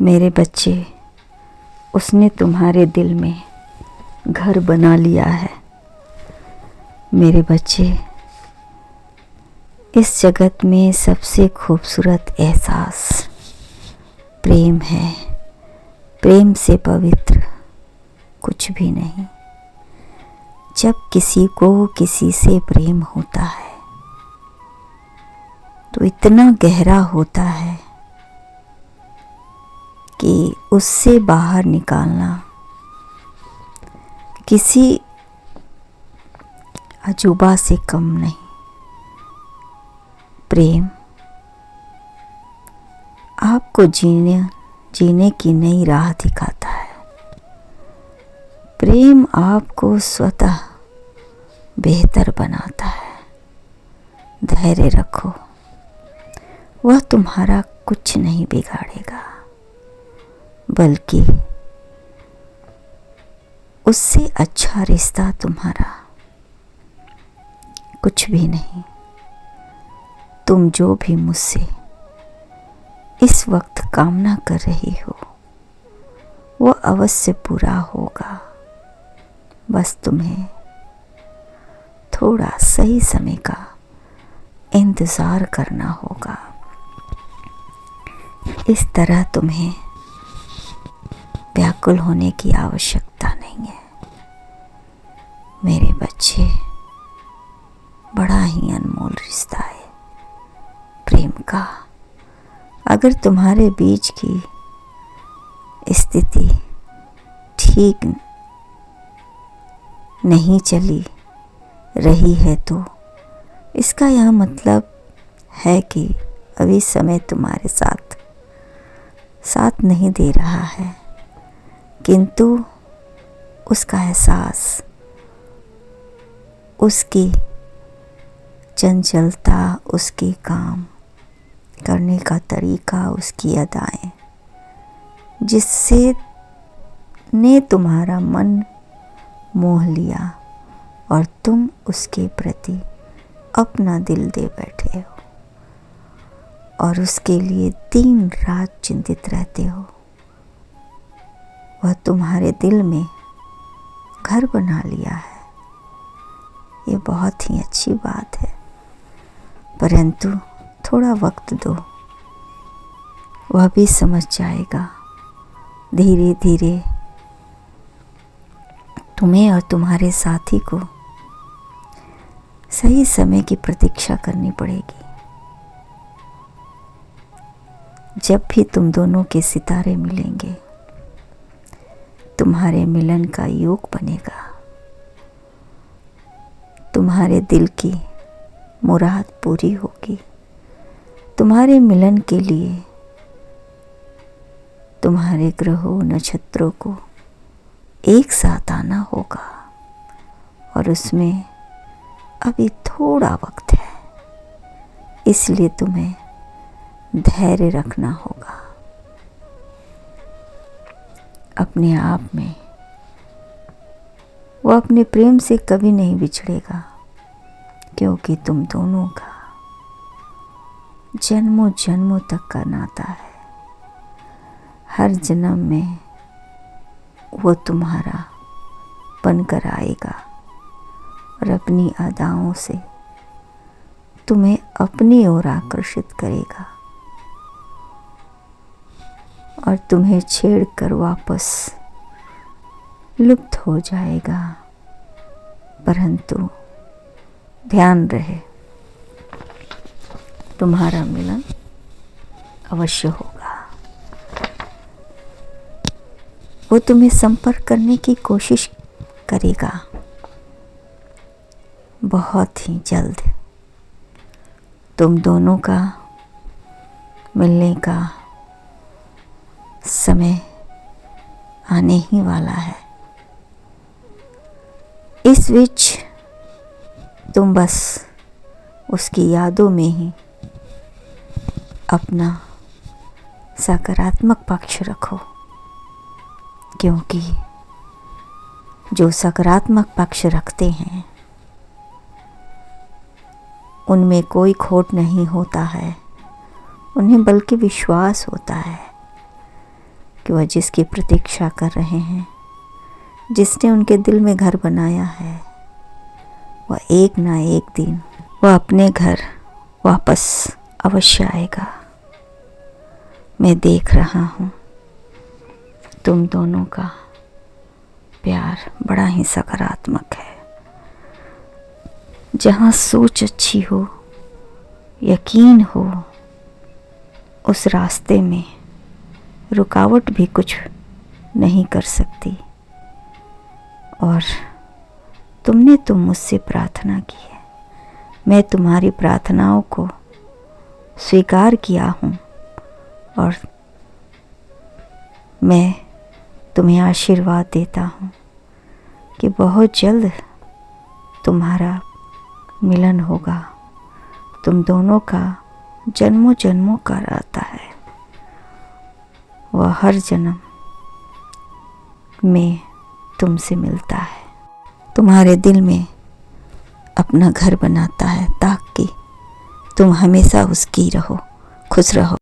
मेरे बच्चे, उसने तुम्हारे दिल में घर बना लिया है। मेरे बच्चे, इस जगत में सबसे खूबसूरत एहसास प्रेम है। प्रेम से पवित्र कुछ भी नहीं। जब किसी को किसी से प्रेम होता है तो इतना गहरा होता है कि उससे बाहर निकालना किसी अजूबा से कम नहीं। प्रेम आपको जीने की नई राह दिखाता है। प्रेम आपको स्वतः बेहतर बनाता है। धैर्य रखो, वह तुम्हारा कुछ नहीं बिगाड़ेगा, बल्कि उससे अच्छा रिश्ता तुम्हारा कुछ भी नहीं। तुम जो भी मुझसे इस वक्त कामना कर रही हो वो अवश्य पूरा होगा। बस तुम्हें थोड़ा सही समय का इंतज़ार करना होगा। इस तरह तुम्हें व्याकुल होने की आवश्यकता नहीं है। मेरे बच्चे, बड़ा ही अनमोल रिश्ता है प्रेम का। अगर तुम्हारे बीच की स्थिति ठीक नहीं चली रही है तो इसका यह मतलब है कि अभी समय तुम्हारे साथ नहीं दे रहा है, किंतु उसका एहसास, उसकी चंचलता, उसके काम करने का तरीका, उसकी अदाएं जिससे ने तुम्हारा मन मोह लिया और तुम उसके प्रति अपना दिल दे बैठे हो और उसके लिए दिन रात चिंतित रहते हो। वह तुम्हारे दिल में घर बना लिया है। ये बहुत ही अच्छी बात है, परंतु थोड़ा वक्त दो, वह भी समझ जाएगा। धीरे धीरे तुम्हें और तुम्हारे साथी को सही समय की प्रतीक्षा करनी पड़ेगी। जब भी तुम दोनों के सितारे मिलेंगे, तुम्हारे मिलन का योग बनेगा। तुम्हारे दिल की मुराद पूरी होगी। तुम्हारे मिलन के लिए तुम्हारे ग्रहों नक्षत्रों को एक साथ आना होगा और उसमें अभी थोड़ा वक्त है, इसलिए तुम्हें धैर्य रखना होगा। अपने आप में वो अपने प्रेम से कभी नहीं बिछड़ेगा, क्योंकि तुम दोनों का जन्मों जन्मों तक का नाता है। हर जन्म में वो तुम्हारा बनकर आएगा और अपनी अदाओं से तुम्हें अपनी ओर आकर्षित करेगा और तुम्हें छेड़कर वापस लुप्त हो जाएगा। परंतु ध्यान रहे, तुम्हारा मिलन अवश्य होगा। वो तुम्हें संपर्क करने की कोशिश करेगा बहुत ही जल्द। तुम दोनों का मिलने का समय आने ही वाला है। इस बीच तुम बस उसकी यादों में ही अपना सकारात्मक पक्ष रखो, क्योंकि जो सकारात्मक पक्ष रखते हैं उनमें कोई खोट नहीं होता है, उन्हें बल्कि विश्वास होता है। कि वह जिसकी प्रतीक्षा कर रहे हैं, जिसने उनके दिल में घर बनाया है, वह एक ना एक दिन वह अपने घर वापस अवश्य आएगा। मैं देख रहा हूँ तुम दोनों का प्यार बड़ा ही सकारात्मक है। जहाँ सोच अच्छी हो, यकीन हो, उस रास्ते में रुकावट भी कुछ नहीं कर सकती। और तुमने तो मुझसे प्रार्थना की है, मैं तुम्हारी प्रार्थनाओं को स्वीकार किया हूँ और मैं तुम्हें आशीर्वाद देता हूँ कि बहुत जल्द तुम्हारा मिलन होगा। तुम दोनों का जन्मों जन्मों का रहता है, वह हर जन्म में तुमसे मिलता है, तुम्हारे दिल में अपना घर बनाता है ताकि तुम हमेशा उसकी रहो, खुश रहो।